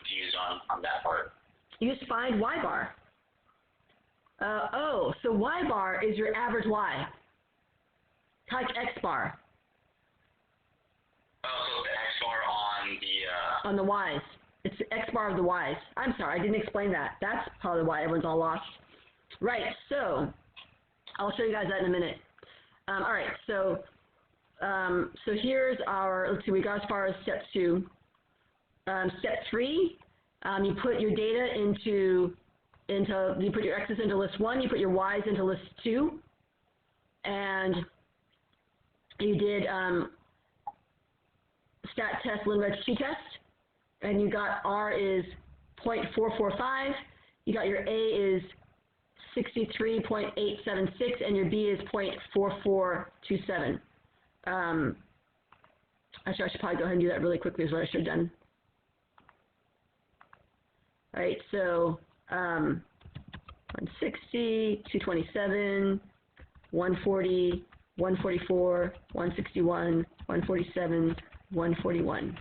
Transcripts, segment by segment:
confused on that part. You just find y bar. So y bar is your average y. Like x bar. Oh, so the x bar on the... On the y's. It's the x bar of the y's. I'm sorry, I didn't explain that. That's probably why everyone's all lost. Right, so I'll show you guys that in a minute. All right, so here's our, let's see, we got as far as step 2. Step 3, you put your data into, you put your x's into list 1, you put your y's into list 2, and you did stat test, lin-reg t-test, and you got R is 0.445, you got your A is 63.876, and your B is 0.4427. Actually, I should probably go ahead and do that really quickly is what I should have done. All right, so 160, 227, 140, 144, 161, 147, 141.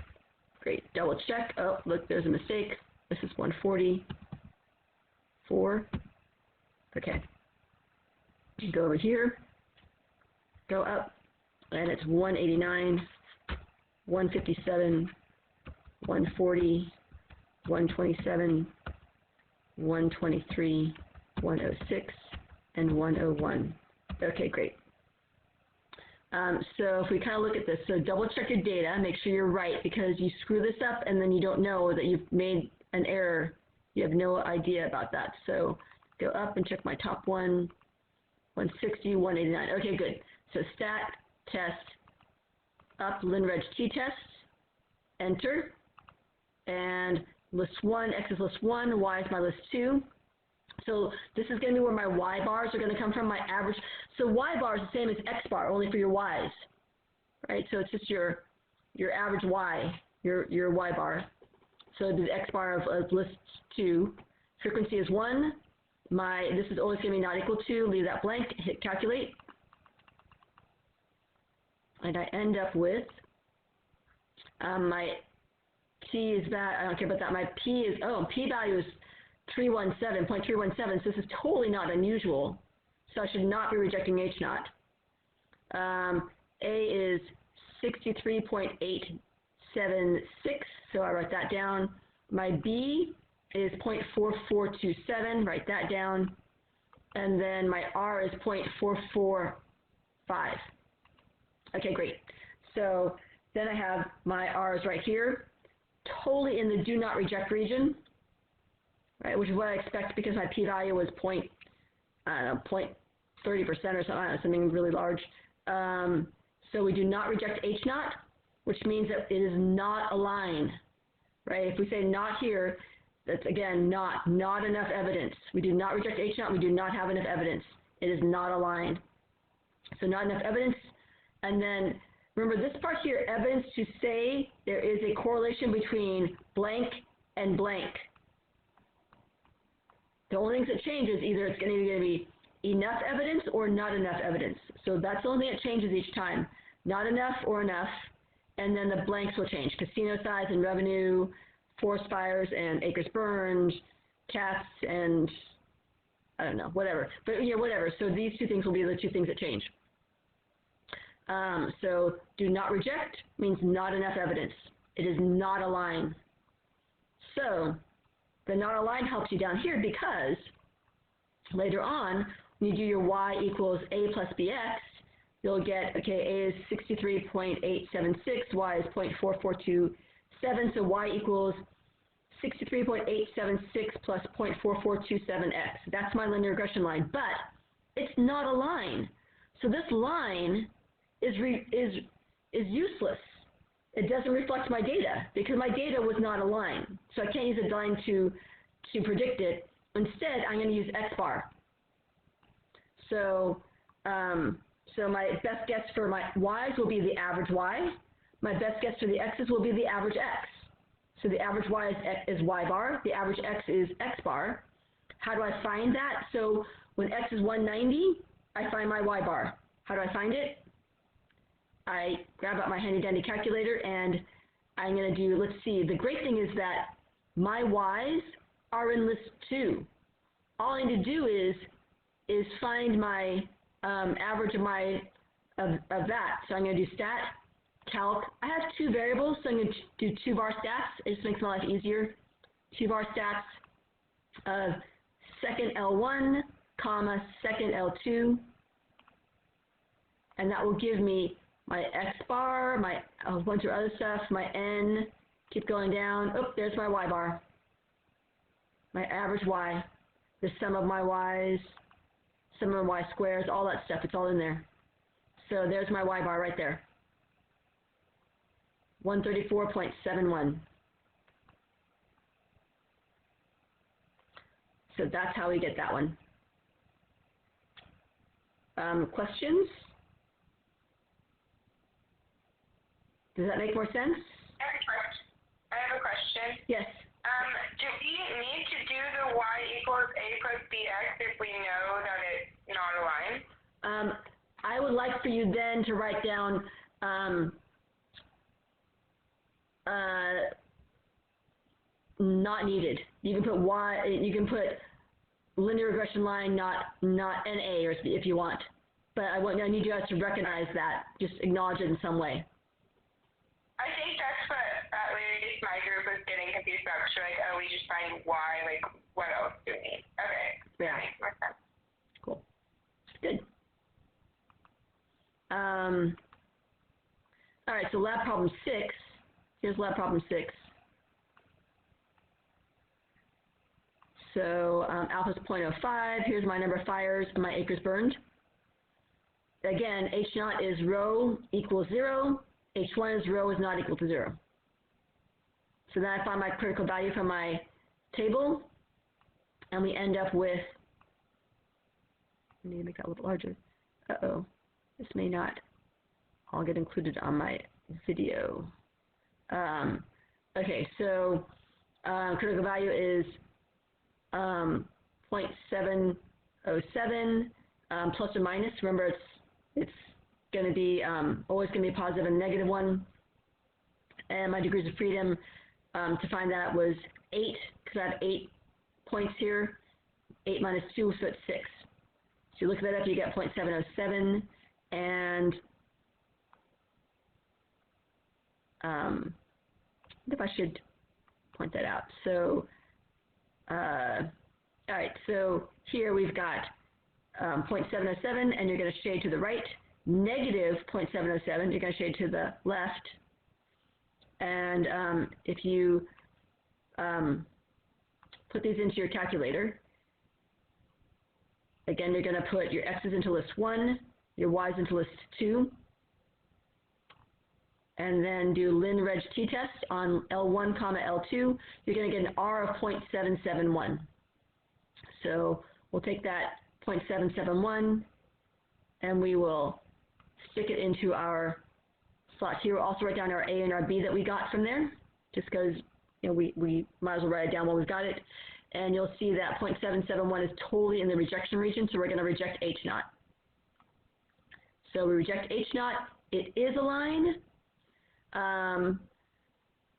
Great, double check. Oh, look, there's a mistake. This is 144. Okay. Go over here, go up, and it's 189, 157, 140, 127, 123, 106, and 101. Okay, great. So if we kind of look at this, so double check your data, make sure you're right, because you screw this up and then you don't know that you've made an error. You have no idea about that. So go up and check my top one, 160, 189. Okay, good. So stat, test, up, lin-reg t-test, enter, and list 1, X is list 1, Y is my list 2. So this is going to be where my Y bars are going to come from, my average. So Y bar is the same as X bar, only for your Ys, right? So it's just your average Y, your Y bar. So the X bar of list 2, frequency is 1. This is always going to be not equal to, leave that blank, hit calculate. And I end up with my T is that, I don't care about that, my P is, P value is 0.317, so this is totally not unusual. So I should not be rejecting H naught. A is 63.876, so I write that down. My B is 0.4427, write that down. And then my R is 0.445. Okay, great. So then I have my R's right here, totally in the do not reject region, right, which is what I expect because my p-value was 0.30% or something, something really large. So we do not reject H naught, which means that it is not a line, right? If we say not here, that's again not enough evidence. We do not reject H naught, we do not have enough evidence. It is not a line. So not enough evidence. And then remember this part here, evidence to say there is a correlation between blank and blank. The only things that change is either it's going to be enough evidence or not enough evidence. So that's the only thing that changes each time. Not enough or enough, and then the blanks will change. Casino size and revenue, forest fires and acres burned, cats and, I don't know, whatever. But yeah, whatever. So these two things will be the two things that change. So do not reject means not enough evidence. It is not a line. So the not a line helps you down here because later on, when you do your y equals a plus bx, you'll get, okay, a is 63.876, y is 0.4427, so y equals 63.876 plus 0.4427x. That's my linear regression line, but it's not a line. So this line is useless. It doesn't reflect my data because my data was not a line. So I can't use a line to predict it. Instead, I'm going to use x bar. So so my best guess for my y's will be the average y. My best guess for the x's will be the average x. So the average y is y bar. The average x is x bar. How do I find that? So when x is 190, I find my y bar. How do I find it? I grab out my handy dandy calculator and I'm going to do, let's see, the great thing is that my y's are in list 2. All I need to do is find my average of that. So I'm going to do stat, calc. I have 2 variables, so I'm going to do 2 var stats. It just makes my life easier. 2 var stats of second L1, comma, second L2. And that will give me my X bar, my a bunch of other stuff, my N, keep going down. Oh, there's my Y bar. My average Y, the sum of my Y's, sum of Y squares, all that stuff, it's all in there. So there's my Y bar right there. 134.71. So that's how we get that one. Questions? Does that make more sense? I have a question. Yes. Do we need to do the y equals a plus bx if we know that it's not a line? I would like for you then to write down not needed. You can put y. You can put linear regression line, not NA, or if you want. But I need you guys to recognize that. Just acknowledge it in some way. I think that's what at least my group was getting confused about. So like, oh, we just find y. Like, what else do we need? Okay. Yeah. That makes more sense. Cool. Good. All right. So lab problem 6. Here's lab problem 6. So alpha is 0.05. Here's my number of fires and my acres burned. Again, H naught is rho equals 0. H1 is rho is not equal to 0. So then I find my critical value from my table, and we end up with, I need to make that a little larger. Uh-oh, this may not all get included on my video. Okay, so critical value is 0.707 plus or minus. Remember, it's going to be always going to be a positive and negative one. And my degrees of freedom to find that was 8, because I have 8 points here. 8 minus 2, so it's 6. So you look that up, you get 0.707, and if I should point that out. So, all right, so here we've got 0.707, and you're going to shade to the right. Negative 0.707, you're going to shade to the left. And if you put these into your calculator, again, you're going to put your x's into list 1, your y's into list 2, and then do lin reg t-test on L1, L2. You're going to get an R of 0.771. So we'll take that 0.771, and we will stick it into our slot here. We'll also write down our A and our B that we got from there, just because we might as well write it down while we've got it. And you'll see that 0.771 is totally in the rejection region, so we're going to reject H naught. So we reject H naught. It is a line,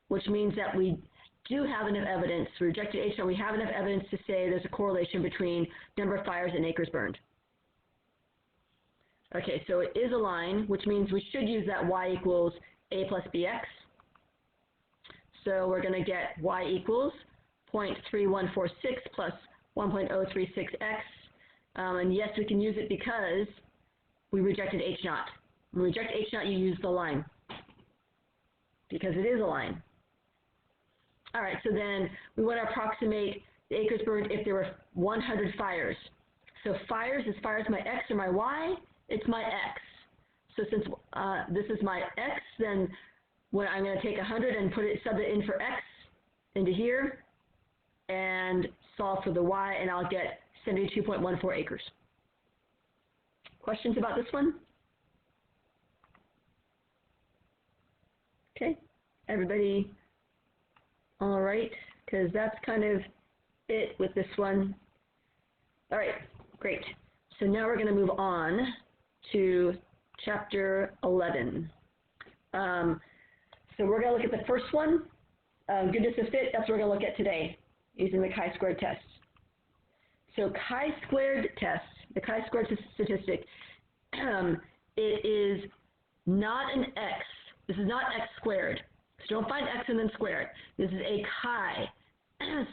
which means that we do have enough evidence. We rejected H naught. We have enough evidence to say there's a correlation between number of fires and acres burned. Okay, so it is a line, which means we should use that y equals a plus bx. So we're going to get y equals 0.3146 plus 1.036x. And yes, we can use it because we rejected H naught. When we reject H naught, you use the line because it is a line. All right, so then we want to approximate the acres burned if there were 100 fires. So fires, is fires my x or my y? It's my x. So since this is my x, then when I'm going to take 100 and sub it in for x into here and solve for the y, and I'll get 72.14 acres. Questions about this one? Okay, everybody all right? Because that's kind of it with this one. All right, great. So now we're going to move on to chapter 11. So we're going to look at the first one, Goodness of fit, that's what we're going to look at today using the chi-squared test. So chi-squared test, the chi-squared statistic, it is not an x. This is not x squared. So don't find x and then square it. This is a chi.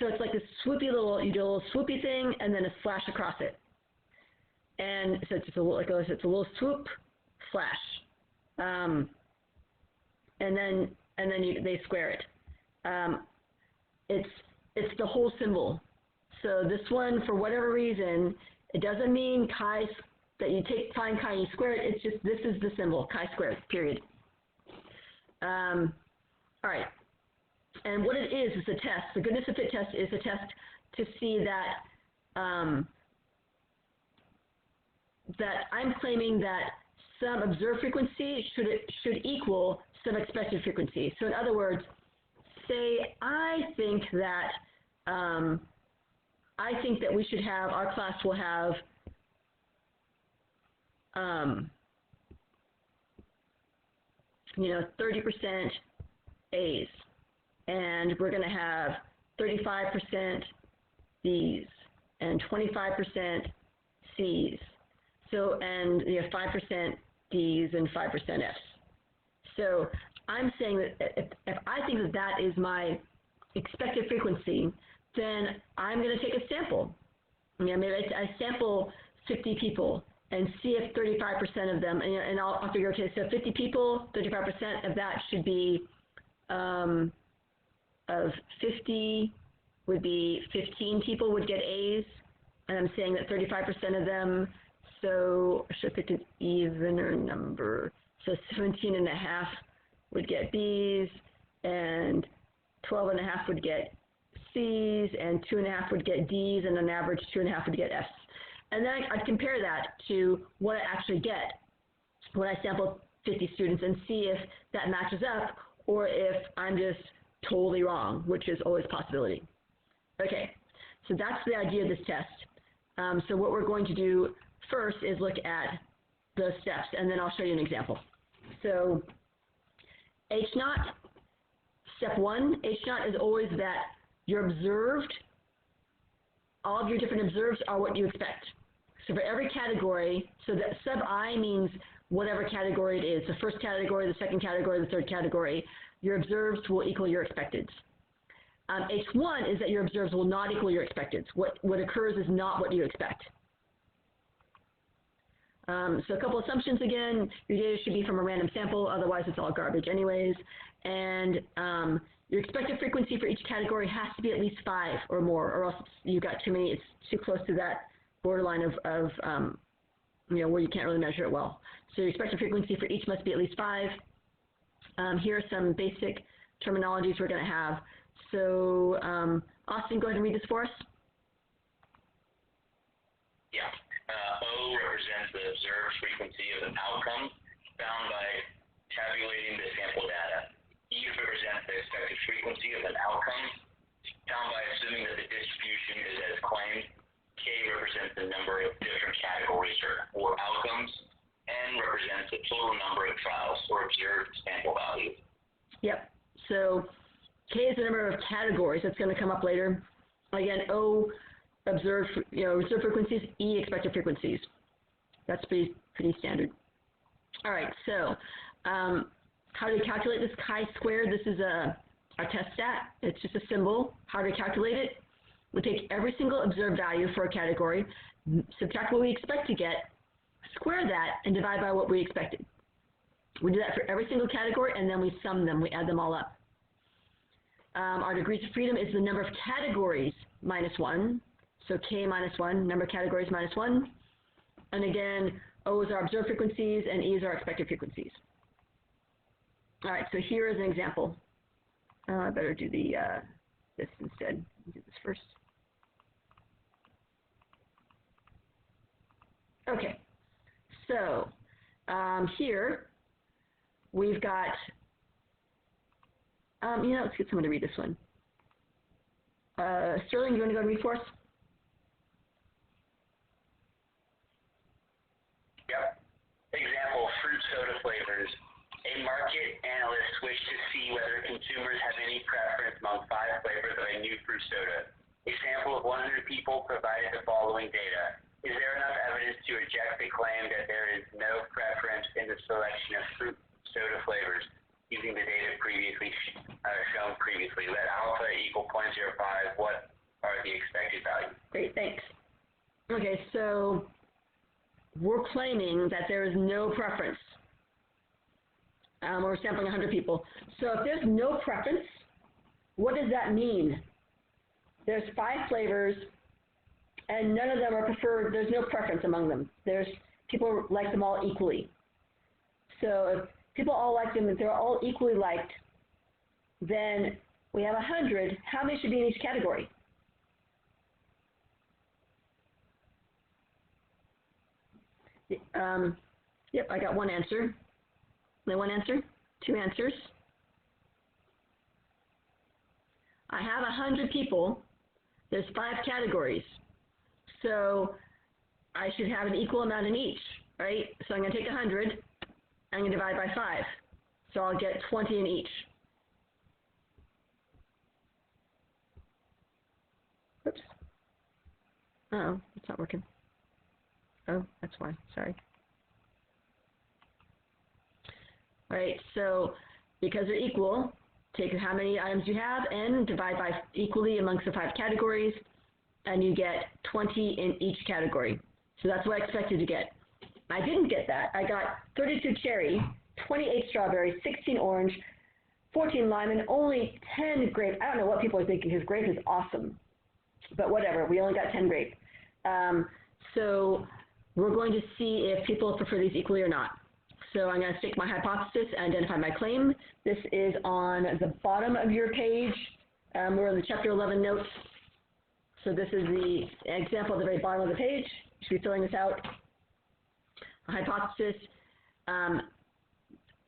So it's like this swoopy little, you do a little swoopy thing and then a slash across it. And so it's just it's a little swoop, slash. And then they square it. It's the whole symbol. So this one, for whatever reason, it doesn't mean chi that you find chi and you square it. It's just this is the symbol, chi squared. Period. All right. And what it is a test. The goodness of fit test is a test to see that that I'm claiming that some observed frequency should equal some expected frequency. So in other words, say I think that we should have, our class will have 30% A's, and we're going to have 35% B's and 25% C's. So, and 5% D's and 5% F's. So I'm saying that if I think that that is my expected frequency, then I'm going to take a sample. Maybe I sample 50 people and see if 35% of them, and I'll figure, okay, so 50 people, 35% of that should be, of 50 would be 15 people would get A's, and I'm saying that 35% of them, so I should pick an evener number, so 17 and a half would get B's, and 12 and a half would get C's, and 2 and a half would get D's, and on average 2 and a half would get F's. And then I'd compare that to what I actually get when I sample 50 students and see if that matches up or if I'm just totally wrong, which is always a possibility. Okay, so that's the idea of this test. So what we're going to do first is look at the steps, and then I'll show you an example. So H0, step 1, H0 is always that your observed, all of your different observed are what you expect. So for every category, so that sub I means whatever category it is, the first category, the second category, the third category, your observed will equal your expecteds. H1 is that your observed will not equal your expecteds. What occurs is not what you expect. So a couple assumptions again, your data should be from a random sample, otherwise it's all garbage anyways. And your expected frequency for each category has to be at least 5 or more, or else you've got too many, it's too close to that borderline of where you can't really measure it well. So your expected frequency for each must be at least 5. Here are some basic terminologies we're going to have. So Austin, go ahead and read this for us. Yeah. O represents the observed frequency of an outcome found by tabulating the sample data. E represents the expected frequency of an outcome found by assuming that the distribution is as claimed. K represents the number of different categories or outcomes. N represents the total number of trials or observed sample value. Yep. So K is the number of categories. That's going to come up later. Again, O, observed frequencies. E, expected frequencies. That's pretty standard. All right. So how do we calculate this chi-squared? This is our test stat. It's just a symbol. How do we calculate it? We take every single observed value for a category, subtract what we expect to get, square that, and divide by what we expected. We do that for every single category, and then we sum them. We add them all up. Our degrees of freedom is the number of categories minus 1. So K minus 1, number of categories minus 1. And again, O is our observed frequencies, and E is our expected frequencies. All right, so here is an example. I better do this instead. Do this first. Okay, so here we've got, let's get someone to read this one. Sterling, you want to go and read for us? Yep. Example, fruit soda flavors. A market analyst wished to see whether consumers have any preference among 5 flavors of a new fruit soda. A sample of 100 people provided the following data. Is there enough evidence to reject the claim that there is no preference in the selection of fruit soda flavors using the data shown previously? Let alpha equal 0.05. What are the expected values? Great, thanks. Okay, so we're claiming that there is no preference. We're sampling 100 people. So if there's no preference, what does that mean? There's 5 flavors, and none of them are preferred. There's no preference among them. People like them all equally. So if people all like them, if they're all equally liked, then we have 100. How many should be in each category? Yep, I got one answer. Only one answer? 2 answers? I have 100 people. There's 5 categories. So I should have an equal amount in each, right? So I'm going to take 100. I'm going to divide by 5. So I'll get 20 in each. Oops. Uh-oh, it's not working. Oh, that's why. Sorry. All right, so because they're equal, take how many items you have and divide by equally amongst the 5 categories, and you get 20 in each category. So that's what I expected to get. I didn't get that. I got 32 cherry, 28 strawberry, 16 orange, 14 lime, and only 10 grape. I don't know what people are thinking, because grape is awesome. But whatever, we only got 10 grape. So we're going to see if people prefer these equally or not. So I'm going to state my hypothesis and identify my claim. This is on the bottom of your page. We're in the Chapter 11 notes. So this is the example at the very bottom of the page. You should be filling this out. A hypothesis,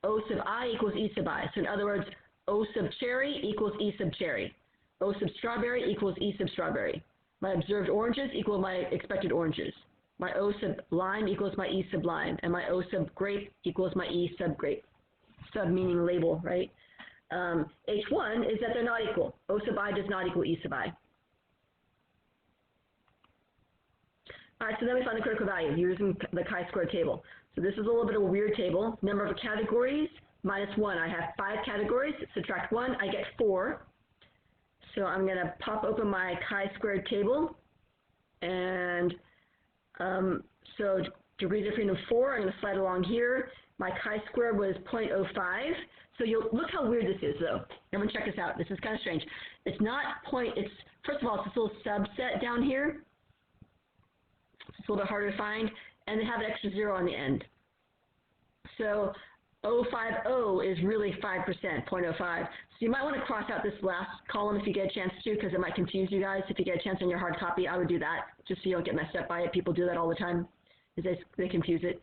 O sub I equals E sub I. So in other words, O sub cherry equals E sub cherry. O sub strawberry equals E sub strawberry. My observed oranges equal my expected oranges. My O sub lime equals my E sub lime, and my O sub grape equals my E sub grape. Sub meaning label, right? H1 is that they're not equal. O sub I does not equal E sub I. All right, so then we find the critical value using the chi-square table. So this is a little bit of a weird table. Number of categories, minus 1. I have 5 categories. Subtract 1, I get 4. So I'm going to pop open my chi-squared table, and so degrees of freedom 4, I'm going to slide along here. My chi-square was 0.05. So you'll look how weird this is, though. Everyone check this out. This is kind of strange. It's not first of all, it's this little subset down here. It's a little bit harder to find, and they have an extra 0 on the end. So 050 is really 5%, 0.05. So you might want to cross out this last column if you get a chance to, because it might confuse you guys. If you get a chance on your hard copy, I would do that, just so you don't get messed up by it. People do that all the time, because they confuse it.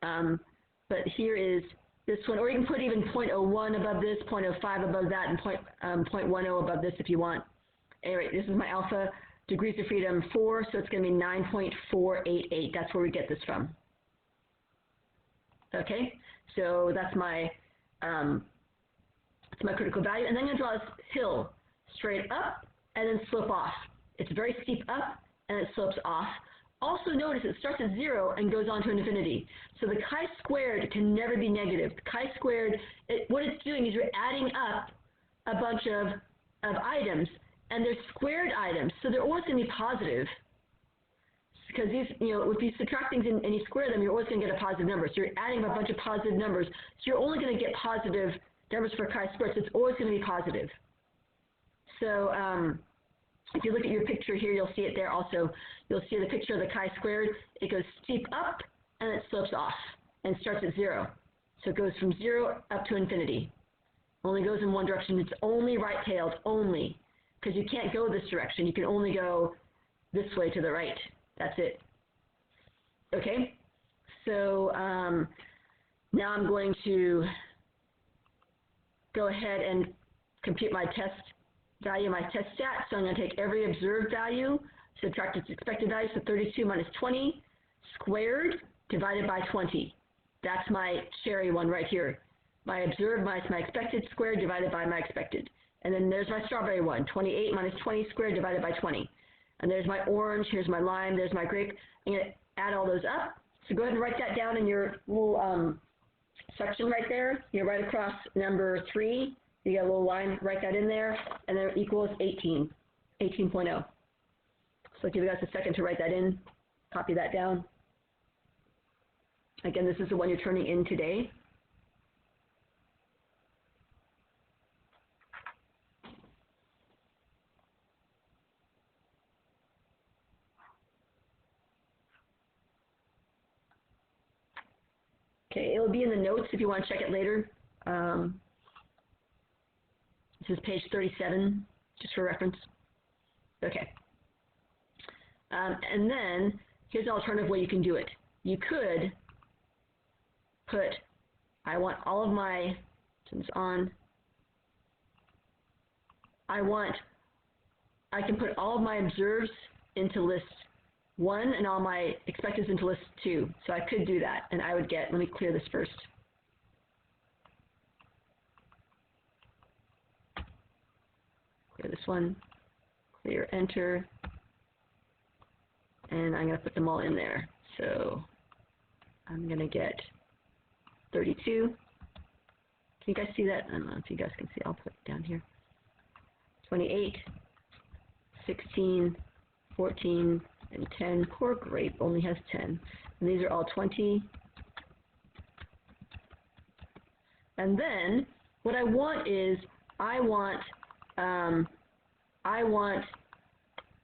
But here is this one, or you can put even 0.01 above this, 0.05 above that, and 0.10 above this if you want. Anyway, this is my alpha. Degrees of freedom 4, so it's going to be 9.488. That's where we get this from. Okay, so that's my critical value, and then I'm going to draw this hill straight up and then slope off. It's very steep up and it slopes off. Also notice it starts at 0 and goes on to infinity. So the chi-squared can never be negative. The chi-squared, what it's doing is you're adding up a bunch of items. And they're squared items, so they're always going to be positive. Because these, if you subtract things and you square them, you're always going to get a positive number. So you're adding a bunch of positive numbers. So you're only going to get positive numbers for chi-squared, so it's always going to be positive. So if you look at your picture here, you'll see it there also. You'll see the picture of the chi-squared. It goes steep up, and it slopes off, and starts at 0. So it goes from 0 up to infinity. Only goes in one direction. It's only right-tailed, only. Because you can't go this direction. You can only go this way to the right. That's it. Okay? So now I'm going to go ahead and compute my test value, my test stat. So I'm going to take every observed value, subtract its expected value, so 32 minus 20, squared, divided by 20. That's my cherry one right here. My observed minus my expected, squared, divided by my expected. And then there's my strawberry one, 28 minus 20 squared divided by 20. And there's my orange, here's my lime, there's my grape. I'm going to add all those up. So go ahead and write that down in your little section right there. You know, right across number 3. You got a little line, write that in there, and then it equals 18, 18.0. So I'll give you guys a second to write that in, copy that down. Again, this is the one you're turning in today. Okay, it'll be in the notes if you want to check it later. This is page 37, just for reference. Okay. And then, here's an alternative way you can do it. You could put, I want all of my, turn this on, I can put all of my observes into list 1 and all my expecteds into list 2. So I could do that, and I would get, let me clear this first. Clear this one, clear, enter, and I'm going to put them all in there. So I'm going to get 32. Can you guys see that? I don't know if you guys can see. I'll put it down here. 28, 16, 14, and 10. Poor grape only has 10. And these are all 20. And then what I want is I want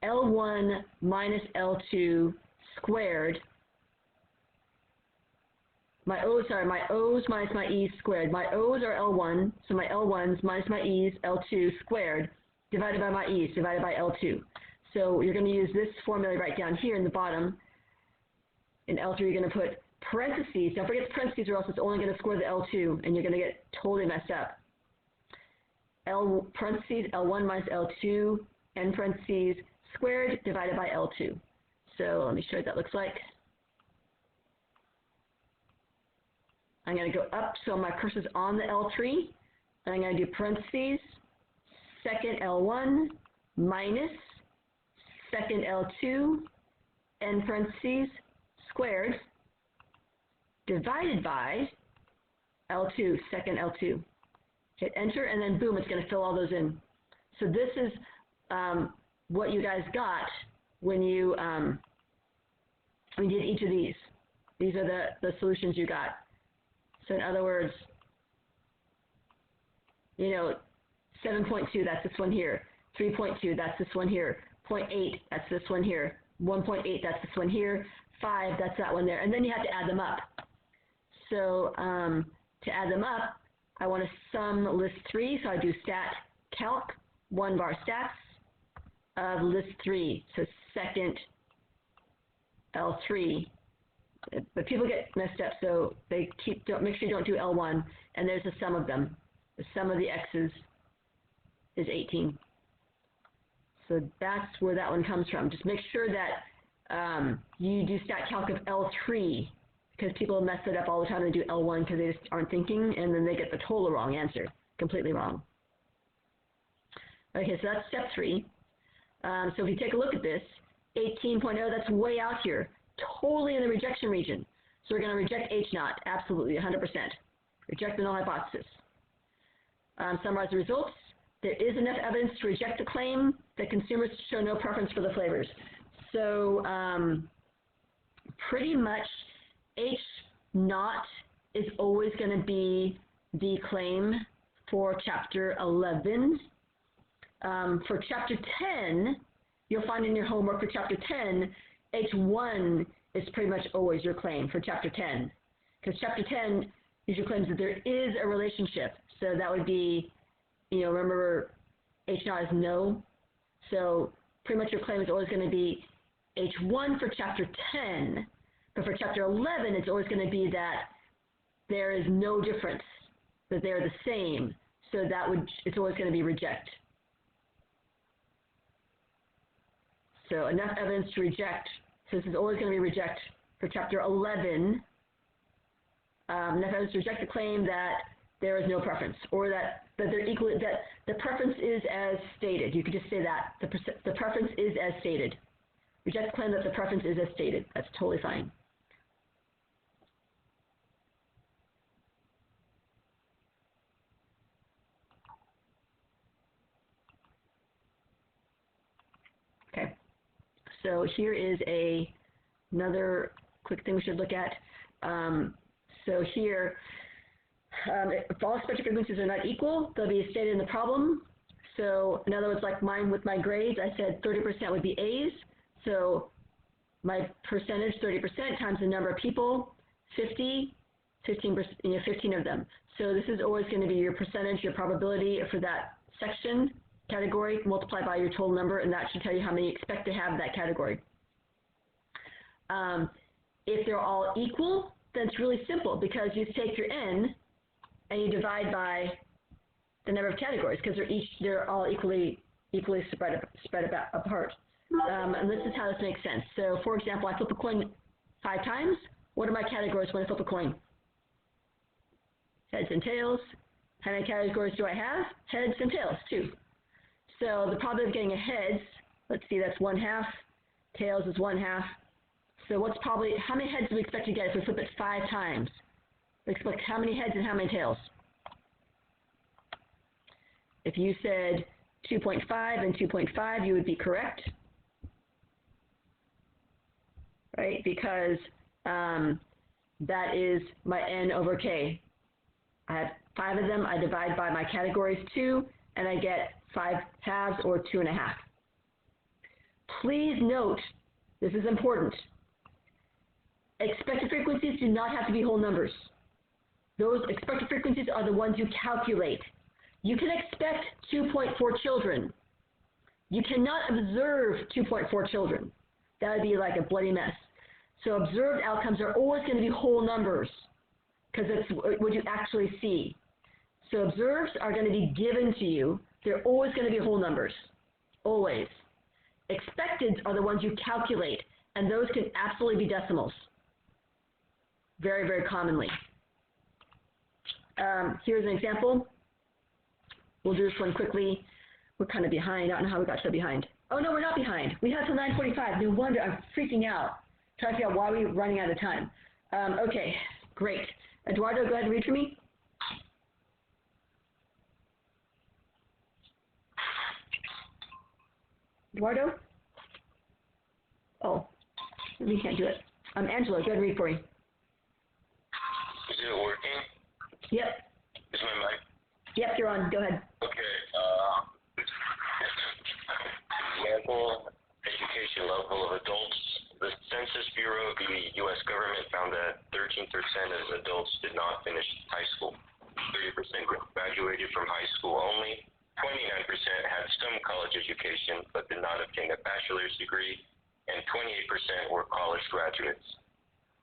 L1 minus L2 squared. My O's minus my E's squared. My O's are L1, so my L1s minus my E's, L2 squared, divided by my E's, divided by L2. So you're going to use this formula right down here in the bottom. In L3, you're going to put parentheses. Don't forget the parentheses, or else it's only going to score the L2, and you're going to get totally messed up. L parentheses, L1 minus L2, n parentheses, squared divided by L2. So let me show you what that looks like. I'm going to go up, so my cursor's on the L3, and I'm going to do parentheses, second L1 minus second L2, n parentheses, squared, divided by L2, second L2. Hit enter, and then boom, it's going to fill all those in. So this is what you guys got when you did each of these. These are the solutions you got. So in other words, you know, 7.2, that's this one here. 3.2, that's this one here. 0.8, that's this one here. 1.8, that's this one here. 5, that's that one there. And then you have to add them up. So to add them up, I want to sum list 3, so I do stat calc, 1 bar stats of list 3. So second L3. But people get messed up, so they make sure you don't do L1, and there's a sum of them. The sum of the x's is 18. So that's where that one comes from. Just make sure that you do stat calc of L3, because people mess it up all the time and do L1 because they just aren't thinking, and then they get the total wrong answer, completely wrong. Okay, so that's step 3. So if you take a look at this, 18.0, that's way out here, totally in the rejection region. So we're going to reject H naught, absolutely, 100%. Reject the null hypothesis. Summarize the results. There is enough evidence to reject the claim that consumers show no preference for the flavors. So pretty much H naught is always going to be the claim for Chapter 11. For Chapter 10, you'll find in your homework for Chapter 10, H1 is pretty much always your claim for Chapter 10. Because Chapter 10 usually claims that there is a relationship. So that would be, you know, remember H naught is no. So pretty much your claim is always going to be H1 for Chapter 10. But for Chapter 11, it's always going to be that there is no difference, that they're the same. So it's always going to be reject. So enough evidence to reject. So this is always going to be reject for Chapter 11. Enough evidence to reject the claim that there is no preference, or that they're equally, that The preference is as stated. You could just say that. The preference is as stated. Reject claim that the preference is as stated. That's totally fine. Okay. So here is another quick thing we should look at. So here, if all expected frequencies are not equal, they'll be stated in the problem. So in other words, like mine with my grades, I said 30% would be A's. So my percentage, 30% times the number of people, 50, 15%, 15 of them. So this is always going to be your percentage, your probability for that section category multiplied by your total number, and that should tell you how many you expect to have that category. If they're all equal, then it's really simple because you take your n and you divide by the number of categories because they're all equally spread apart. And this is how this makes sense. So for example, I flip a coin 5 times. What are my categories when I flip a coin? Heads and tails. How many categories do I have? Heads and tails, 2. So the probability of getting a heads, let's see, that's 1/2. Tails is 1/2. So how many heads do we expect to get if we flip it 5 times? We expect how many heads and how many tails? If you said 2.5 and 2.5, you would be correct. Right? Because that is my n over k. I have 5 of them. I divide by my categories 2, and I get 5/2 or 2.5. Please note, this is important. Expected frequencies do not have to be whole numbers. Those expected frequencies are the ones you calculate. You can expect 2.4 children. You cannot observe 2.4 children. That would be like a bloody mess. So observed outcomes are always going to be whole numbers because that's what you actually see. So observed are going to be given to you. They're always going to be whole numbers. Always. Expected are the ones you calculate, and those can absolutely be decimals. Very, very commonly. Here's an example. We'll do this one quickly. We're kind of behind. I don't know how we got so behind. Oh, no, we're not behind. We have till 9:45. No wonder. I'm freaking out. Trying to figure out why we're running out of time. Okay, great. Eduardo, go ahead and read for me. Eduardo? Oh, we can't do it. Angela, go ahead and read for me. Is it working? Yep. Is my mic? Yep, you're on. Go ahead. Okay. Example, education level of adults. The Census Bureau of the U.S. government found that 13% of adults did not finish high school. 30% graduated from high school only. 29% had some college education but did not obtain a bachelor's degree, and 28% were college graduates.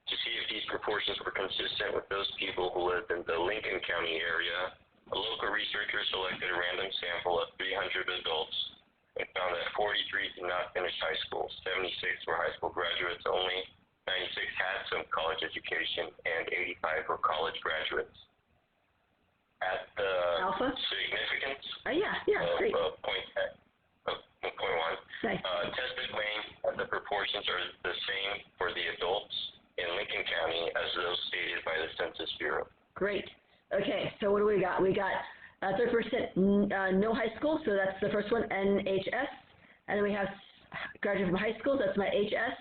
To see if these proportions were consistent with those people who lived in the Lincoln County area, a local researcher selected a random sample of 300 adults and found that 43 did not finish high school, 76 were high school graduates only, 96 had some college education, and 85 were college graduates. At the Alpha? significance great. of point 1, Nice. tested claim that the proportions are the same for the adults in Lincoln County as those stated by the Census Bureau. Great. Okay, so what do we got? We got 30% no high school, so that's the first one, NHS. And then we have graduate from high school, that's my HS.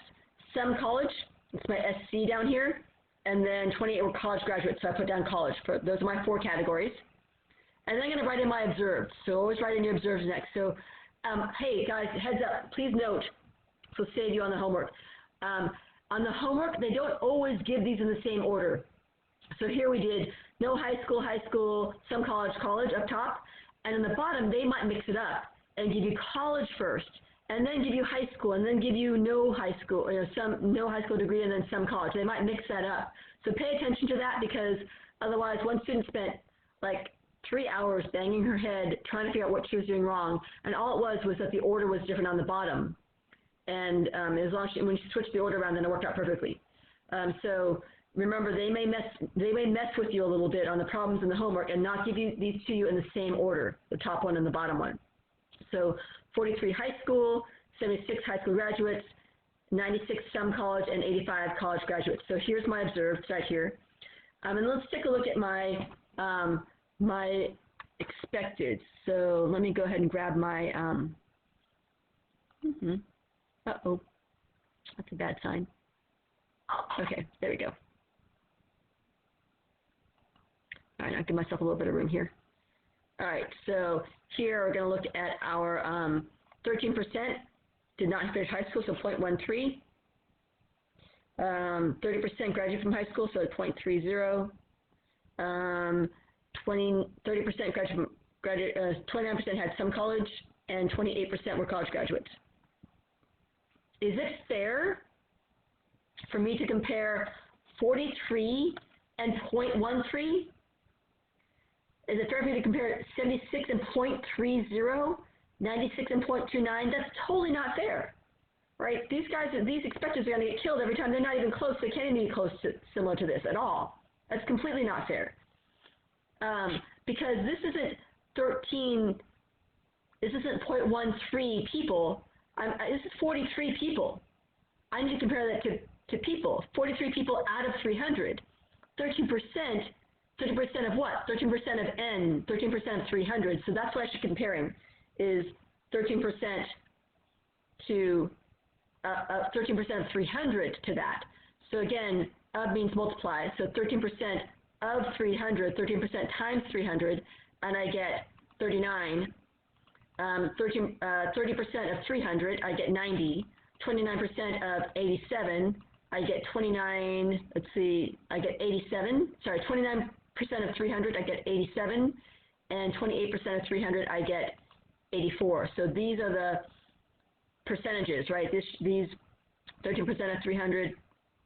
Some college, that's my SC down here. And then 28 were college graduates, so I put down college. Those are my 4 categories. And then I'm going to write in my observed. So always write in your observed next. So, hey, guys, heads up. Please note, so save you on the homework. On the homework, they don't always give these in the same order. So here we did no high school, some college up top. And in the bottom, they might mix it up and give you college first, and then give you high school, and then give you no high school, some no high school degree, and then some college. They might mix that up. So pay attention to that, because otherwise one student spent like 3 hours banging her head trying to figure out what she was doing wrong, and all it was that the order was different on the bottom. And as long as when she switched the order around, then it worked out perfectly. So remember, they may mess with you a little bit on the problems in the homework and not give you these to you in the same order, the top one and the bottom one. So 43 high school, 76 high school graduates, 96 some college, and 85 college graduates. So here's my observed right here. And let's take a look at my my expected. So let me go ahead and grab my, uh-oh, that's a bad sign. Okay, there we go. All right, I'll give myself a little bit of room here. All right, so here we're going to look at our 13% did not finish high school, so 0.13. 30% graduated from high school, so 0.30. 30% 29% had some college, and 28% were college graduates. Is it fair for me to compare 43 and 0.13? Is it fair for me to compare 76 and 0.30, 96 and 0.29? That's totally not fair, right? These expecteds are going to get killed every time. They're not even close. They can't even be close to similar to this at all. That's completely not fair. Because this isn't 13, this isn't 0.13 people. This is 43 people. I need to compare that to people. 43 people out of 300. 13%. 30% of what? 13% of n, 13% of 300. So that's what I should be comparing, is 13% to 13% of 300 to that. So again, of means multiply. So 13% of 300, 13% times 300, and I get 39. 30% of 300, I get 90. 29% of 87, I get 29. Let's see, I get 87. Sorry, 29% of 300, I get 87, and 28% of 300, I get 84. So these are the percentages, right? These 13% of 300,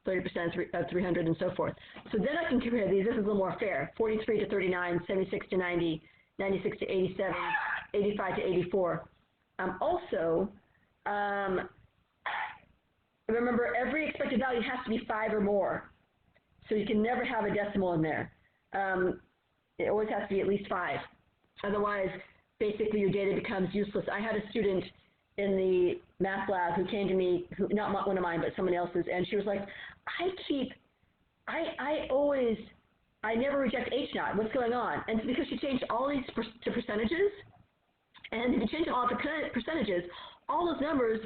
30% of 300, and so forth. So then I can compare these. This is a little more fair. 43 to 39, 76 to 90, 96 to 87, 85 to 84. Remember, every expected value has to be 5 or more. So you can never have a decimal in there. It always has to be at least 5. Otherwise, basically your data becomes useless. I had a student in the math lab who came to me, not one of mine, but someone else's, and she was like, I never reject H0. What's going on? And it's because she changed all these to percentages. And if you change all the percentages, all those numbers,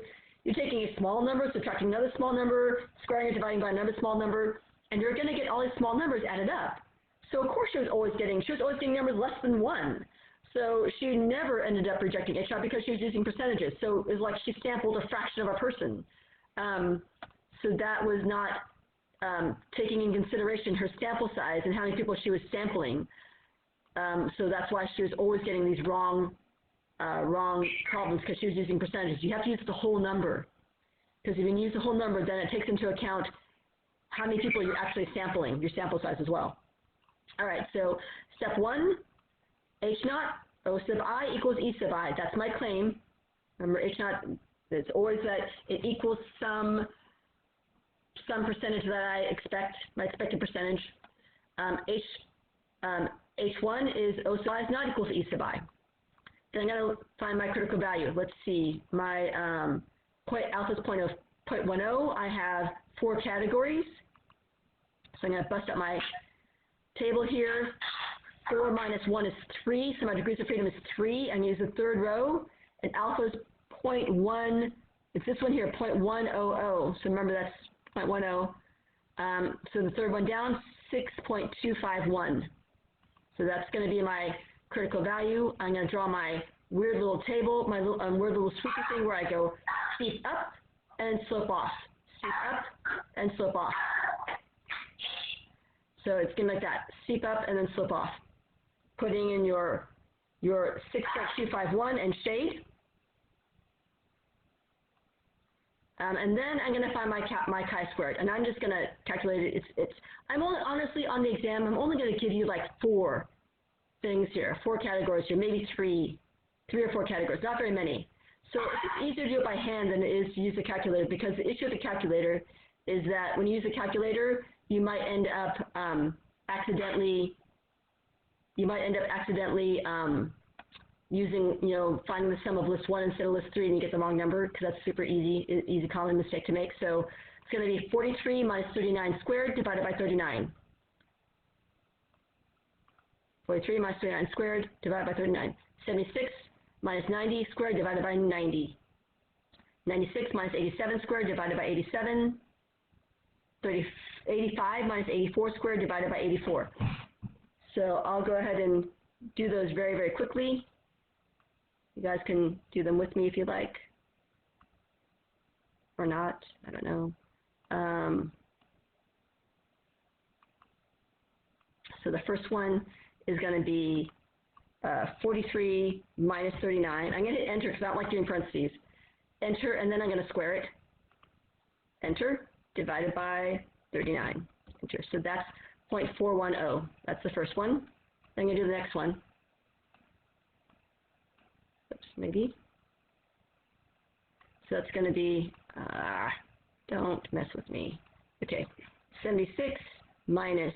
you're taking a small number, subtracting another small number, squaring it, dividing by another small number, and you're going to get all these small numbers added up. So of course she was always getting numbers less than 1. So she never ended up rejecting H0 because she was using percentages. So it was like she sampled a fraction of a person. So that was not taking in consideration her sample size and how many people she was sampling. So that's why she was always getting these wrong problems, because she was using percentages. You have to use the whole number, because if you use the whole number, then it takes into account how many people you're actually sampling, your sample size as well. All right, so step 1, H0, O sub I equals E sub I. That's my claim. Remember, H0, it's always that it equals some percentage that I expect, my expected percentage. H1 is O sub I is not equal to E sub I. Then I'm going to find my critical value. Let's see, my alpha is 0.10. I have 4 categories. So I'm going to bust up my table here. 4 minus 1 is 3, so my degrees of freedom is 3. I'm going to use the third row, and alpha is 0.1. It's this one here, 0.100. So remember, that's 0.10. So the third one down, 6.251. So that's going to be my critical value. I'm going to draw my weird little table, my weird little sweepy thing where I go steep up and slope off, steep up and slope off. So it's going to be like that, steep up and then slope off. Putting in your 6.251 and shade. And then I'm going to find my chi-squared, and I'm just going to calculate it. Honestly, on the exam, I'm only going to give you like 4 things here, 4 categories here, maybe 3 or 4 categories, not very many. So it's just easier to do it by hand than it is to use the calculator, because the issue with the calculator is that when you use the calculator, you might end up accidentally using, finding the sum of list 1 instead of list 3 and you get the wrong number, because that's super easy common mistake to make. So it's going to be 43 minus 39 squared divided by 39. 43 minus 39 squared divided by 39. 76 minus 90 squared divided by 90. 96 minus 87 squared divided by 87. 85 minus 84 squared divided by 84. So I'll go ahead and do those very, very quickly. You guys can do them with me if you'd like. Or not, I don't know. So the first one is going to be 43 minus 39. I'm going to hit enter because I don't like doing parentheses. Enter, and then I'm going to square it. Enter, divided by 39. Enter. So that's 0.410. That's the first one. Then I'm going to do the next one. Oops, maybe. So that's going to be, don't mess with me. Okay, 76 minus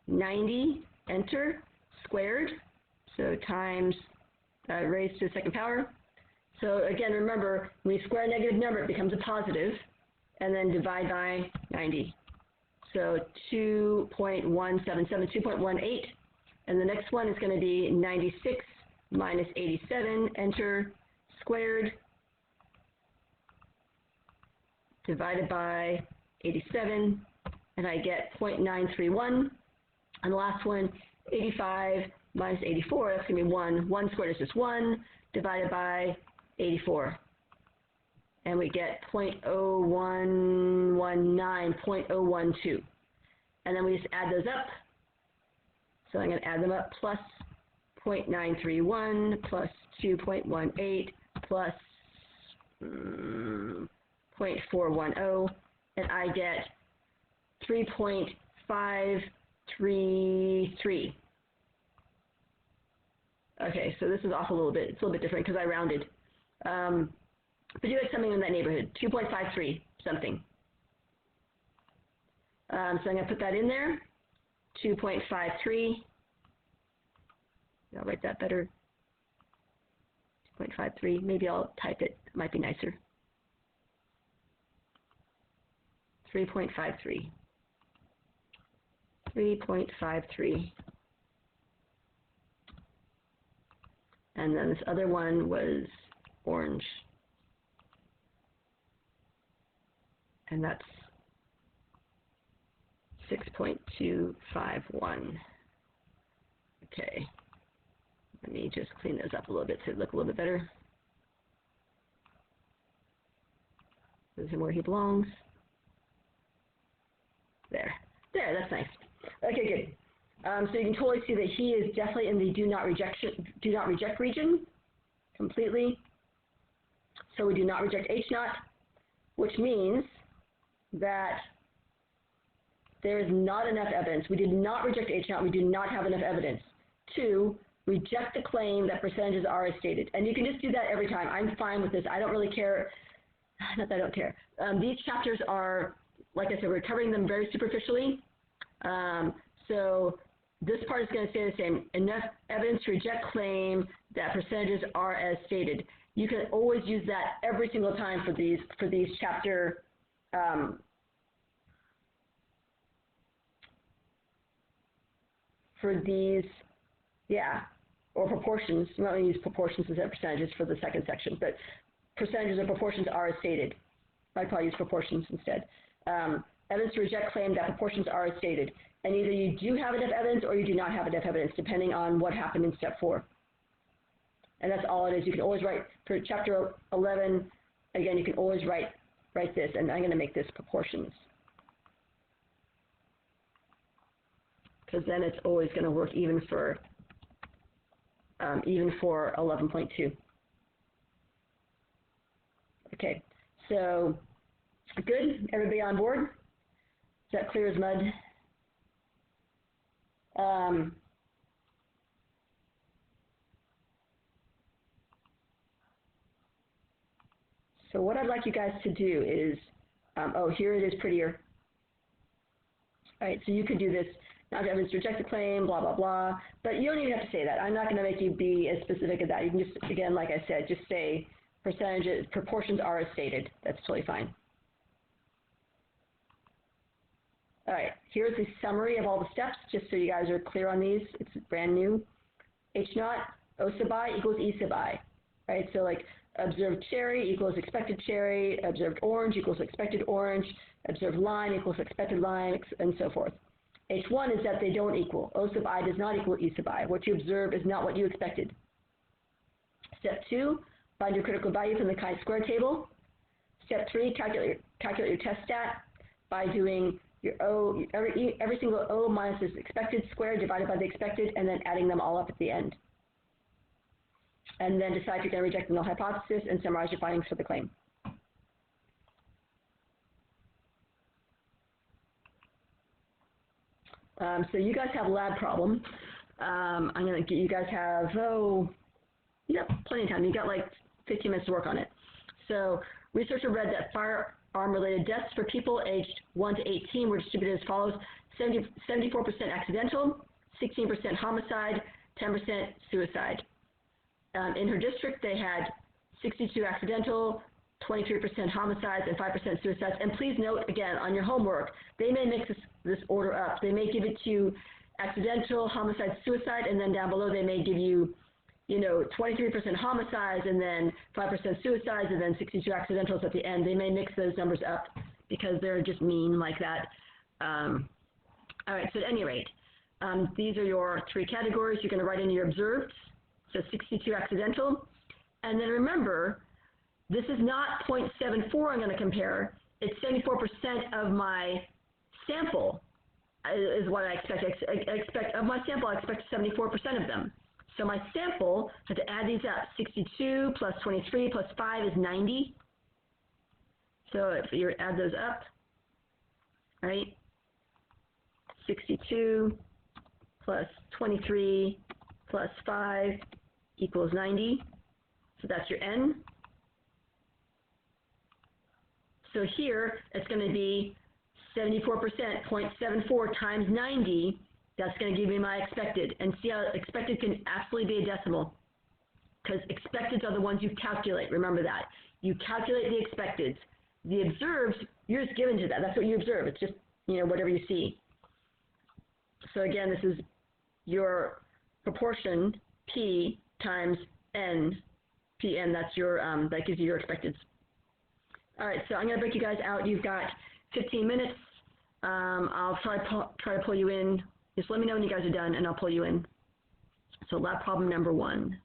90, enter, squared, so times raised to the second power. So again, remember, when you square a negative number, it becomes a positive, and then divide by 90. So 2.177, 2.18, and the next one is going to be 96 minus 87, enter, squared, divided by 87, and I get 0.931. And the last one, 85 minus 84, that's going to be 1. 1 squared is just 1, divided by 84. And we get 0.0119, 0.012. And then we just add those up. So I'm going to add them up, plus 0.931, plus 2.18, plus 0.410, and I get 3.533. Okay, so this is off a little bit. It's a little bit different because I rounded. But you had something in that neighborhood, 2.53 something. So I'm going to put that in there, 2.53. I'll write that better. 2.53. Maybe I'll type it. It might be nicer. 3.53. 3.53. And then this other one was orange. And that's 6.251. Okay. Let me just clean those up a little bit so they look a little bit better. This is where he belongs. There, that's nice. Okay, good. So you can totally see that he is definitely in the do not reject region completely. So we do not reject H naught, which means that there is not enough evidence. We did not reject H naught. We do not have enough evidence to reject the claim that percentages are as stated. And you can just do that every time. I'm fine with this. I don't really care. Not that I don't care. These chapters are, like I said, we're covering them very superficially. So this part is going to stay the same. Enough evidence to reject claim that percentages are as stated. You can always use that every single time for these chapter or proportions. You might want to use proportions instead of percentages for the second section, but percentages or proportions are as stated. I'd probably use proportions instead. Evidence to reject claim that proportions are as stated. And either you do have enough evidence or you do not have enough evidence, depending on what happened in step 4. And that's all it is. You can always write, for chapter 11, again, you can always write this, and I'm going to make this proportions. Because then it's always going to work even for 11.2. Okay, so good. Everybody on board? Is that clear as mud? So what I'd like you guys to do is, oh, here it is prettier. All right, so you could do this, not evidence to reject the claim, blah, blah, blah, but you don't even have to say that. I'm not going to make you be as specific as that. You can just, again, like I said, just say percentages, proportions are as stated. That's totally fine. All right, here's the summary of all the steps, just so you guys are clear on these. It's brand new. H naught, O sub I equals E sub I, right? So like observed cherry equals expected cherry, observed orange equals expected orange, observed line equals expected line, and so forth. H1 is that they don't equal. O sub I does not equal E sub I. What you observe is not what you expected. Step 2, find your critical value from the chi-square table. Step 3, calculate your test stat by doing your O, every single O minus its expected square divided by the expected, and then adding them all up at the end. And then decide if you're going to reject the null hypothesis and summarize your findings for the claim. So you guys have a lab problem. I'm going to get, you guys have, plenty of time. You got like 15 minutes to work on it. So researcher read that firearm-related deaths for people aged 1 to 18 were distributed as follows: 74% accidental, 16% homicide, 10% suicide. In her district, they had 62 accidental, 23% homicides, and 5% suicides. And please note, again, on your homework, they may mix this order up. They may give it to you accidental, homicide, suicide, and then down below they may give you, 23% homicides, and then 5% suicides, and then 62 accidentals at the end. They may mix those numbers up because they're just mean like that. All right, so at any rate, these are your 3 categories. You're going to write in your observed, so 62 accidental. And then remember, this is not 0.74 I'm going to compare. It's 74% of my sample is what I expect. I expect of my sample, I expect 74% of them. So my sample, I have to add these up. 62 plus 23 plus 5 is 90. So if you add those up, right? 62 plus 23 plus 5 equals 90. So that's your N. So here, it's going to be 74%, 0.74 times 90. That's going to give me my expected. And see how expected can absolutely be a decimal, because expecteds are the ones you calculate. Remember that. You calculate the expecteds. The observed, you're just given to that. That's what you observe. It's just, whatever you see. So again, this is your proportion, P times N. Pn, that's your, that gives you your expecteds. All right, so I'm going to break you guys out. You've got 15 minutes. I'll try to pull you in. Just let me know when you guys are done, and I'll pull you in. So lab problem number 1.